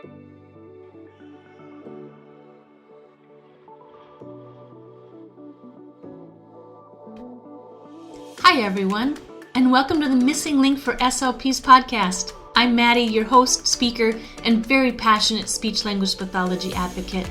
Hi everyone, and welcome to the Missing Link for SLPs podcast. I'm Maddie, your host, speaker, and very passionate speech-language pathology advocate.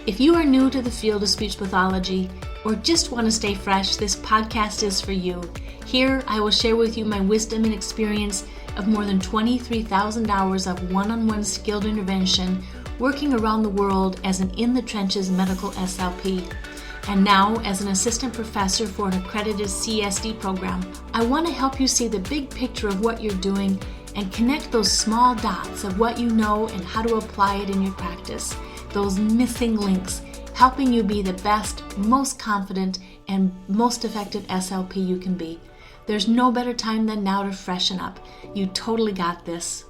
If you are new to the field of speech pathology or just want to stay fresh, this podcast is for you. Here, I will share with you my wisdom and experience of more than 23,000 hours of one-on-one skilled intervention working around the world as an in-the-trenches medical SLP. And now, as an assistant professor for an accredited CSD program, I want to help you see the big picture of what you're doing and connect those small dots of what you know and how to apply it in your practice. Those missing links, helping you be the best, most confident, and most effective SLP you can be. There's no better time than now to freshen up. You totally got this.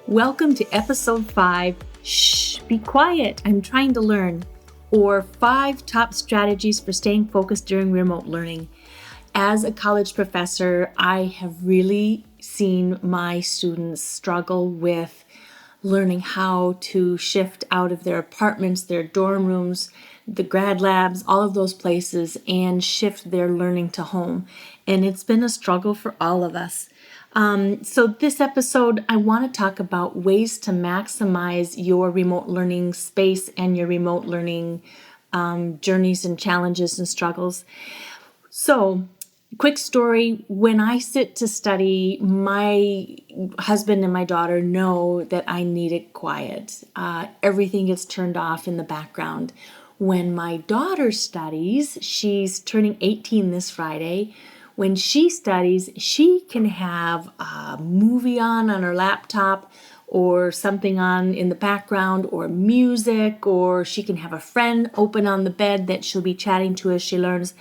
Welcome to episode 5, Shh, be quiet, I'm trying to learn, or 5 top strategies for staying focused during remote learning. As a college professor, I have really seen my students struggle with learning how to shift out of their apartments, their dorm rooms, the grad labs, all of those places, and shift their learning to home. And it's been a struggle for all of us. So this episode, I want to talk about ways to maximize your remote learning space and your remote learning journeys and challenges and struggles. So, quick story, when I sit to study, my husband and my daughter know that I need it quiet. Everything gets turned off in the background. When my daughter studies, she's turning 18 this Friday. When she studies, she can have a movie on her laptop or something on in the background or music, or she can have a friend open on the bed that she'll be chatting to as she learns.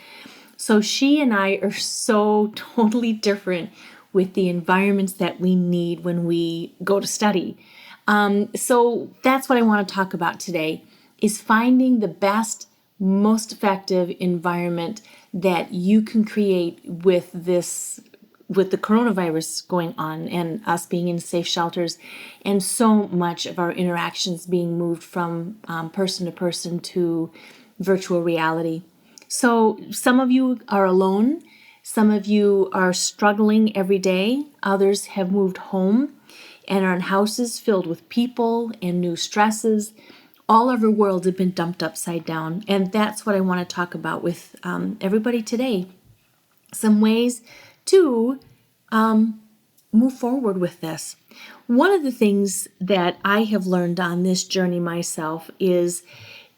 So she and I are so totally different with the environments that we need when we go to study. So that's what I want to talk about today, is finding the best, most effective environment that you can create with the coronavirus going on and us being in safe shelters and so much of our interactions being moved from person to person to virtual reality. So some of you are alone, some of you are struggling every day, others have moved home and are in houses filled with people and new stresses. All of our worlds have been dumped upside down, and that's what I want to talk about with everybody today. Some ways to move forward with this. One of the things that I have learned on this journey myself is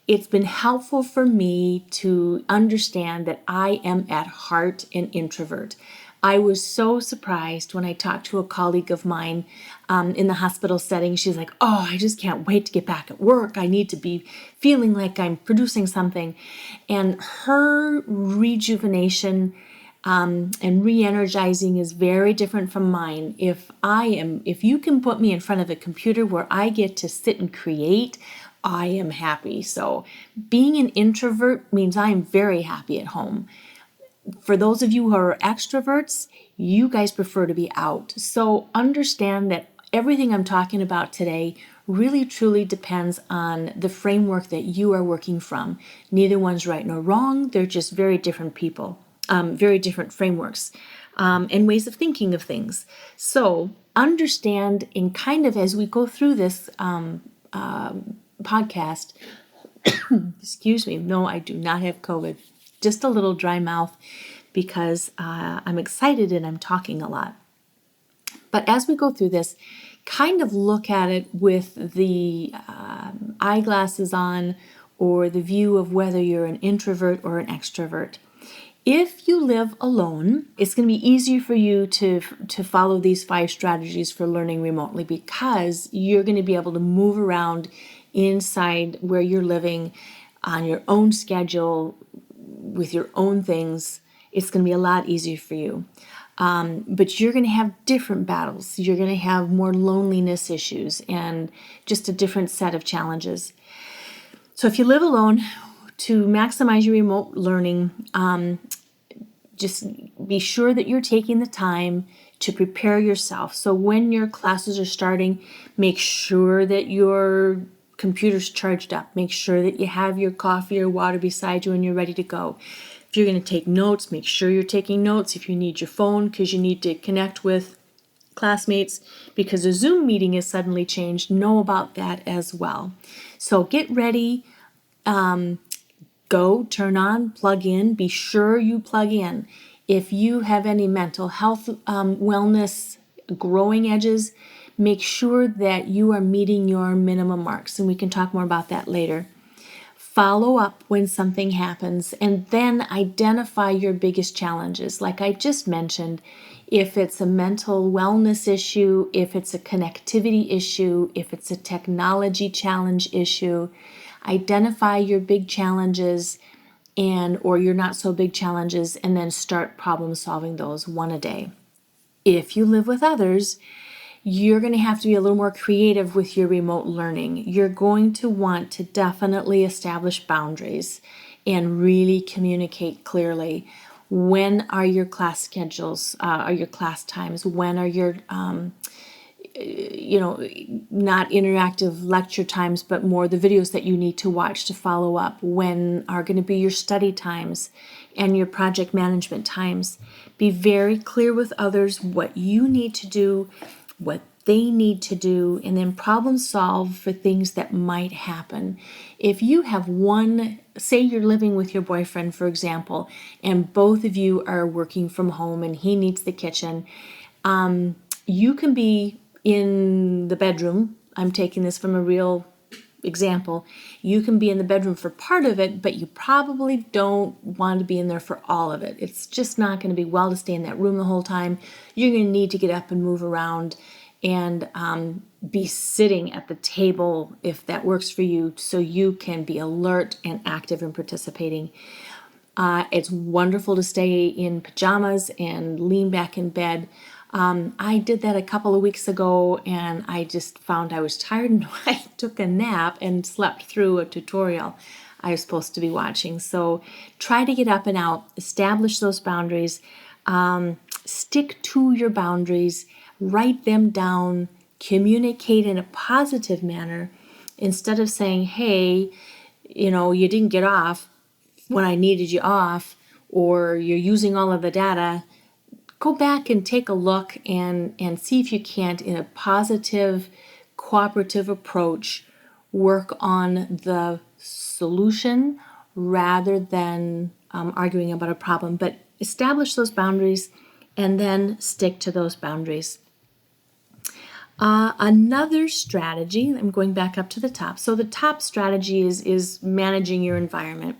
it's been helpful for me to understand that I am at heart an introvert. I was so surprised when I talked to a colleague of mine in the hospital setting. She's like, oh, I just can't wait to get back at work. I need to be feeling like I'm producing something. And her rejuvenation and re-energizing is very different from mine. If you can put me in front of a computer where I get to sit and create, I am happy. So being an introvert means I'm very happy at home. For those of you who are extroverts, you guys prefer to be out. So understand that everything I'm talking about today really truly depends on the framework that you are working from. Neither one's right nor wrong. They're just very different people, very different frameworks and ways of thinking of things. So understand, in kind of as we go through this podcast, excuse me, no, I do not have COVID. Just a little dry mouth because I'm excited and I'm talking a lot. But as we go through this, kind of look at it with the eyeglasses on or the view of whether you're an introvert or an extrovert. If you live alone, it's going to be easier for you to follow these 5 strategies for learning remotely because you're going to be able to move around inside where you're living on your own schedule with your own things. It's going to be a lot easier for you. But you're going to have different battles. You're going to have more loneliness issues and just a different set of challenges. So if you live alone, to maximize your remote learning, just be sure that you're taking the time to prepare yourself. So when your classes are starting, make sure that your computer's charged up. Make sure that you have your coffee or water beside you and you're ready to go. If you're going to take notes, make sure you're taking notes. If you need your phone because you need to connect with classmates because a Zoom meeting is suddenly changed, know about that as well. So get ready. Go, turn on, plug in. Be sure you plug in. If you have any mental health, wellness, growing edges, make sure that you are meeting your minimum marks. And we can talk more about that later. Follow up when something happens and then identify your biggest challenges. Like I just mentioned, if it's a mental wellness issue, if it's a connectivity issue, if it's a technology challenge issue, identify your big challenges or your not so big challenges and then start problem solving those one a day. If you live with others, you're going to have to be a little more creative with your remote learning. You're going to want to definitely establish boundaries and really communicate clearly. When are your class schedules, are your class times? When are your not interactive lecture times, but more the videos that you need to watch to follow up? When are going to be your study times and your project management times? Be very clear with others what you need to do, what they need to do, and then problem solve for things that might happen. If you have say you're living with your boyfriend, for example, and both of you are working from home and he needs the kitchen, you can be in the bedroom. I'm taking this from a real example. You can be in the bedroom for part of it, but you probably don't want to be in there for all of it. It's just not going to be well to stay in that room the whole time. You're going to need to get up and move around and be sitting at the table if that works for you, so you can be alert and active and participating. It's wonderful to stay in pajamas and lean back in bed. I did that a couple of weeks ago and I just found I was tired and I took a nap and slept through a tutorial I was supposed to be watching. So try to get up and out, establish those boundaries, stick to your boundaries, write them down, communicate in a positive manner instead of saying, hey, you didn't get off when I needed you off, or you're using all of the data. Go back and take a look and see if you can't, in a positive, cooperative approach, work on the solution rather than arguing about a problem. But establish those boundaries and then stick to those boundaries. Another strategy, I'm going back up to the top. So the top strategy is managing your environment.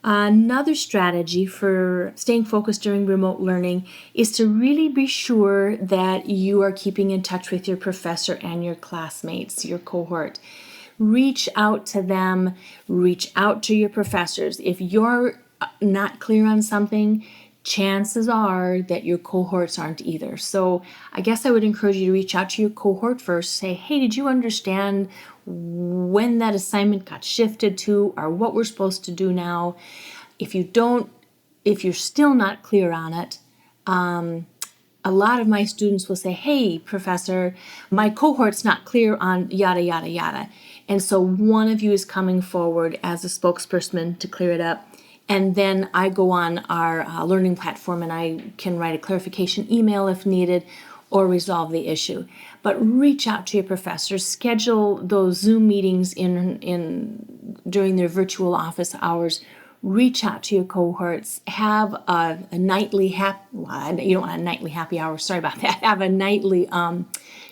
Another strategy for staying focused during remote learning is to really be sure that you are keeping in touch with your professor and your classmates, your cohort. Reach out to them, reach out to your professors. If you're not clear on something, chances are that your cohorts aren't either. So I guess I would encourage you to reach out to your cohort first. Say, hey, did you understand when that assignment got shifted to, or what we're supposed to do now? If you're still not clear on it, a lot of my students will say, hey, professor, my cohort's not clear on yada, yada, yada. And so one of you is coming forward as a spokesperson to clear it up. And then I go on our learning platform and I can write a clarification email if needed or resolve the issue. But reach out to your professors. Schedule those Zoom meetings during their virtual office hours. Reach out to your cohorts. Have a nightly you don't want a nightly happy hour. Sorry about that. Have a nightly,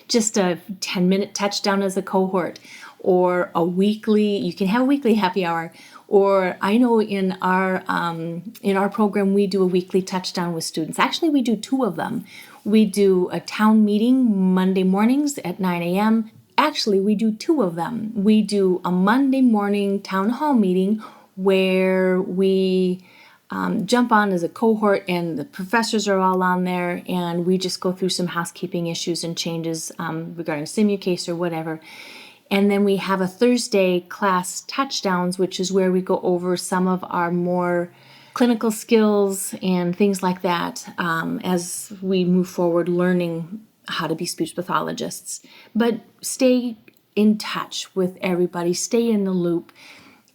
just a 10-minute touchdown as a cohort, or a weekly. You can have a weekly happy hour. Or I know in our program we do a weekly touchdown with students. Actually, we do two of them. We do a town meeting Monday mornings at 9 a.m. Actually, we do two of them. We do a Monday morning town hall meeting where we jump on as a cohort and the professors are all on there and we just go through some housekeeping issues and changes regarding SIMUCASE or whatever. And then we have a Thursday class touchdowns, which is where we go over some of our more clinical skills and things like that as we move forward learning how to be speech pathologists. But stay in touch with everybody, stay in the loop.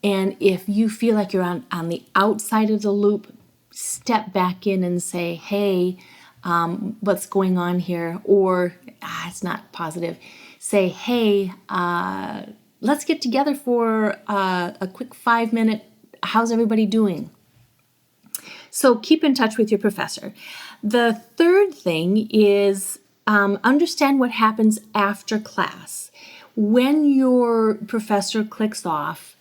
And if you feel like you're on the outside of the loop, step back in and say, hey, what's going on here? Or it's not positive. Say, hey, let's get together for a quick 5-minute, how's everybody doing? So keep in touch with your professor. The third thing is understand what happens after class. When your professor clicks off,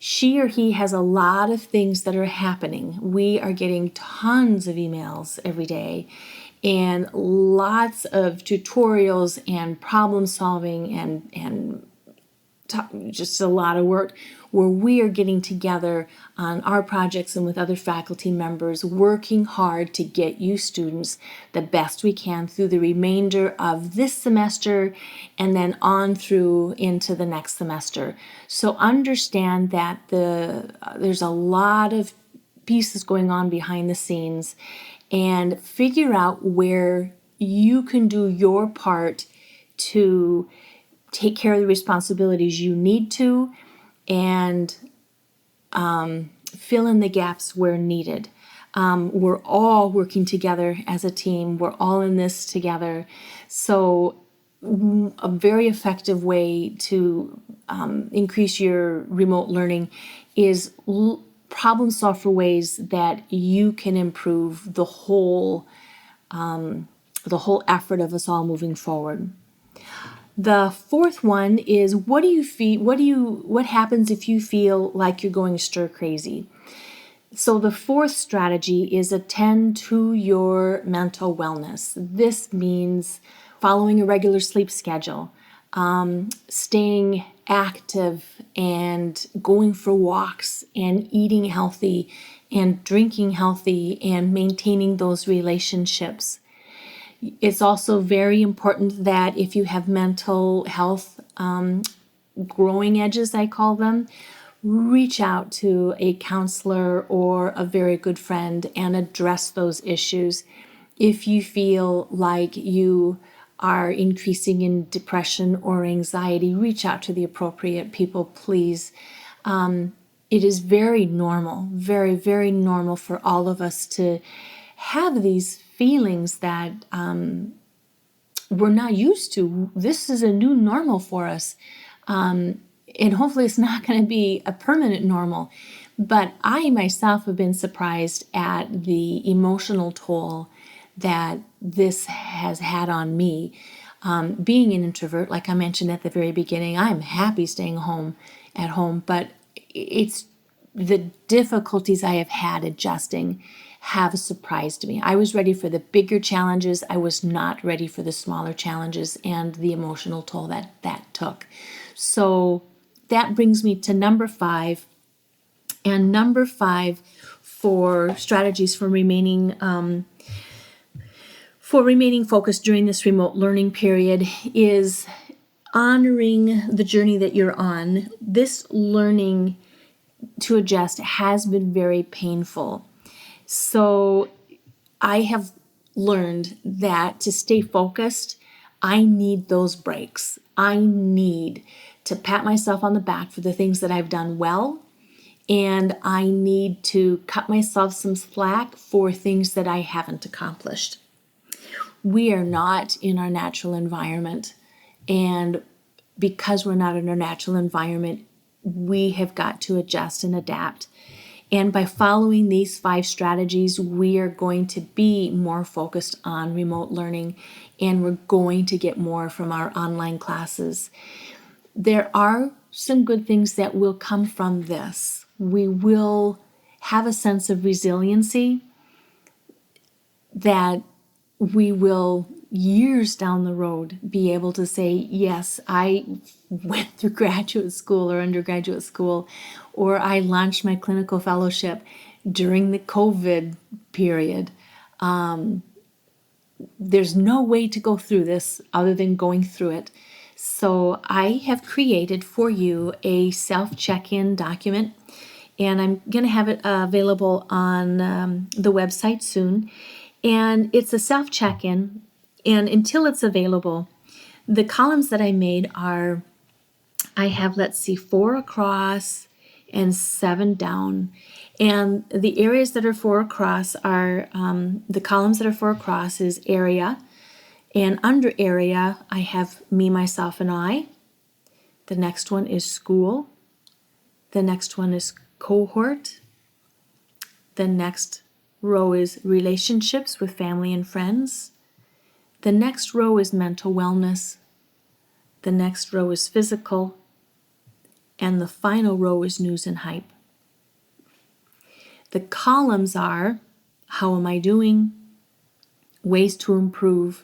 she or he has a lot of things that are happening. We are getting tons of emails every day and lots of tutorials and problem solving and just a lot of work where we are getting together on our projects and with other faculty members, working hard to get you students the best we can through the remainder of this semester and then on through into the next semester. So understand that there's a lot of pieces going on behind the scenes, and figure out where you can do your part to take care of the responsibilities you need to, and fill in the gaps where needed. We're all working together as a team. We're all in this together. So a very effective way to increase your remote learning is problem solve for ways that you can improve the whole effort of us all moving forward. The fourth one is what happens if you feel like you're going stir crazy? So the fourth strategy is attend to your mental wellness. This means following a regular sleep schedule, staying active and going for walks and eating healthy and drinking healthy and maintaining those relationships. It's also very important that if you have mental health growing edges, I call them, reach out to a counselor or a very good friend and address those issues. If you feel like you are increasing in depression or anxiety, reach out to the appropriate people, please. It is very normal, very, very normal for all of us to have these feelings that we're not used to. This is a new normal for us. And hopefully it's not going to be a permanent normal. But I myself have been surprised at the emotional toll that this has had on me. Being an introvert, like I mentioned at the very beginning, I'm happy staying at home, but it's the difficulties I have had adjusting have surprised me. I was ready for the bigger challenges. I was not ready for the smaller challenges and the emotional toll that took. So that brings me to number 5. And number 5 for strategies for remaining focused during this remote learning period is honoring the journey that you're on. This learning to adjust has been very painful. So I have learned that to stay focused, I need those breaks. I need to pat myself on the back for the things that I've done well, and I need to cut myself some slack for things that I haven't accomplished. We are not in our natural environment, and because we're not in our natural environment, we have got to adjust and adapt. And by following these 5 strategies, we are going to be more focused on remote learning, and we're going to get more from our online classes. There are some good things that will come from this. We will have a sense of resiliency that we will, years down the road, be able to say, yes, I went through graduate school or undergraduate school, or I launched my clinical fellowship during the COVID period. There's no way to go through this other than going through it. So I have created for you a self-check-in document, and I'm going to have it available on the website soon. And it's a self-check-in, and until it's available, the columns that I made are, I have, 4 across and 7 down. And the areas that are 4 across are, the columns that are 4 across is area. And under area, I have me, myself, and I. The next one is school. The next one is cohort. The next row is relationships with family and friends. The next row is mental wellness. The next row is physical. And the final row is news and hype. The columns are how am I doing, ways to improve,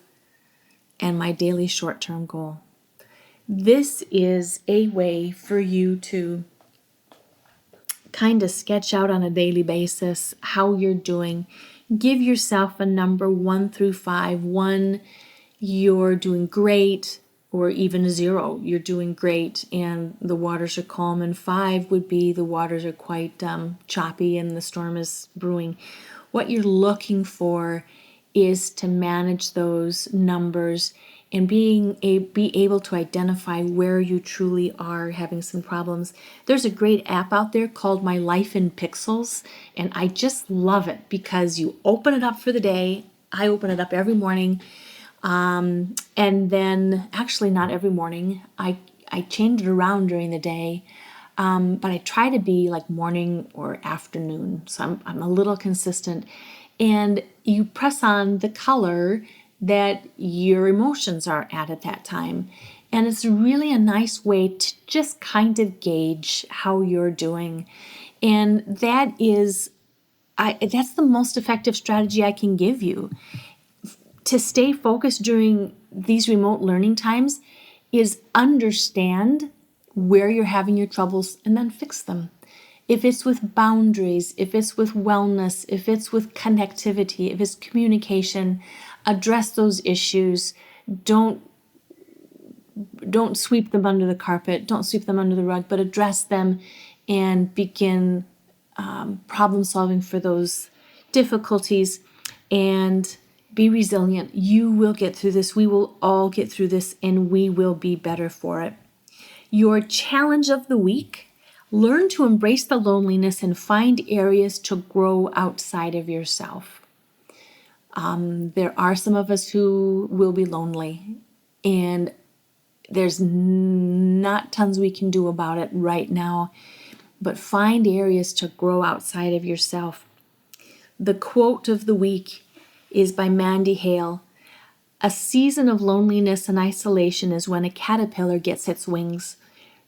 and my daily short-term goal. This is a way for you to kind of sketch out on a daily basis how you're doing. Give yourself a number 1 through 5. 1, you're doing great, or even 0, you're doing great and the waters are calm, and 5 would be the waters are quite choppy and the storm is brewing. What you're looking for is to manage those numbers and be able to identify where you truly are having some problems. There's a great app out there called My Life in Pixels, and I just love it because you open it up for the day. I open it up every morning, and then actually not every morning. I change it around during the day, but I try to be like morning or afternoon, so I'm a little consistent. And you press on the color that your emotions are at that time. And it's really a nice way to just kind of gauge how you're doing. And that's the most effective strategy I can give you. To stay focused during these remote learning times is understand where you're having your troubles and then fix them. If it's with boundaries, if it's with wellness, if it's with connectivity, if it's communication, address those issues. Don't sweep them under the carpet. Don't sweep them under the rug, but address them and begin problem solving for those difficulties, and be resilient. You will get through this. We will all get through this, and we will be better for it. Your challenge of the week: learn to embrace the loneliness and find areas to grow outside of yourself. There are some of us who will be lonely, and there's not tons we can do about it right now, but find areas to grow outside of yourself. The quote of the week is by Mandy Hale. A season of loneliness and isolation is when a caterpillar gets its wings.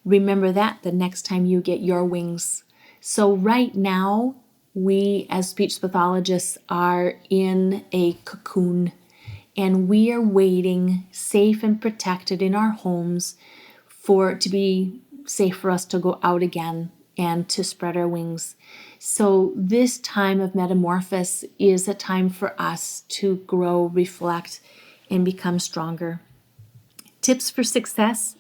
Remember that the next time you get your wings. So right now, we as speech pathologists are in a cocoon, and we are waiting safe and protected in our homes for it to be safe for us to go out again and to spread our wings. So this time of metamorphosis is a time for us to grow, reflect, and become stronger. Tips for success: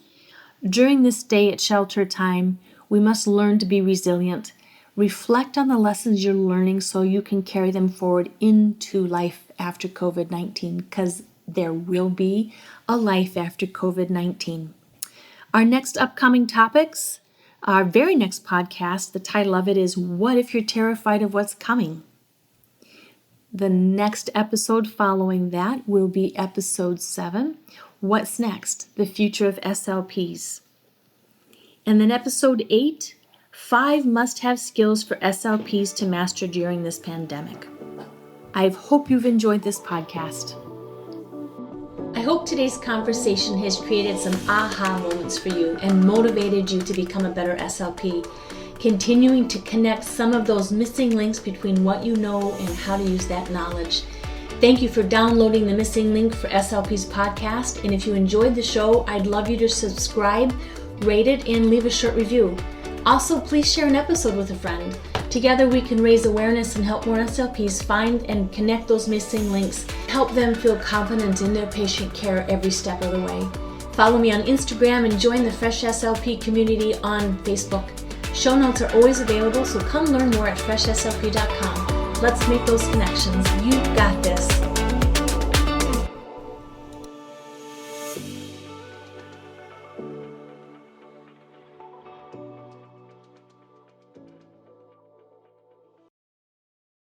during this stay at shelter time, we must learn to be resilient. Reflect on the lessons you're learning so you can carry them forward into life after COVID-19, because there will be a life after COVID-19. Our next upcoming topics, our very next podcast, the title of it is What If You're Terrified of What's Coming? The next episode following that will be episode 7, What's Next? The Future of SLPs. And then episode 8, 5 must-have skills for SLPs to master during this pandemic. I hope you've enjoyed this podcast. I hope today's conversation has created some aha moments for you and motivated you to become a better SLP, continuing to connect some of those missing links between what you know and how to use that knowledge. Thank you for downloading the Missing Link for SLPs podcast, and if you enjoyed the show, I'd love you to subscribe, rate it, and leave a short review. Also, please share an episode with a friend. Together we can raise awareness and help more SLPs find and connect those missing links, help them feel confident in their patient care every step of the way. Follow me on Instagram and join the Fresh SLP community on Facebook. Show notes are always available, so come learn more at freshslp.com. Let's make those connections. You got this.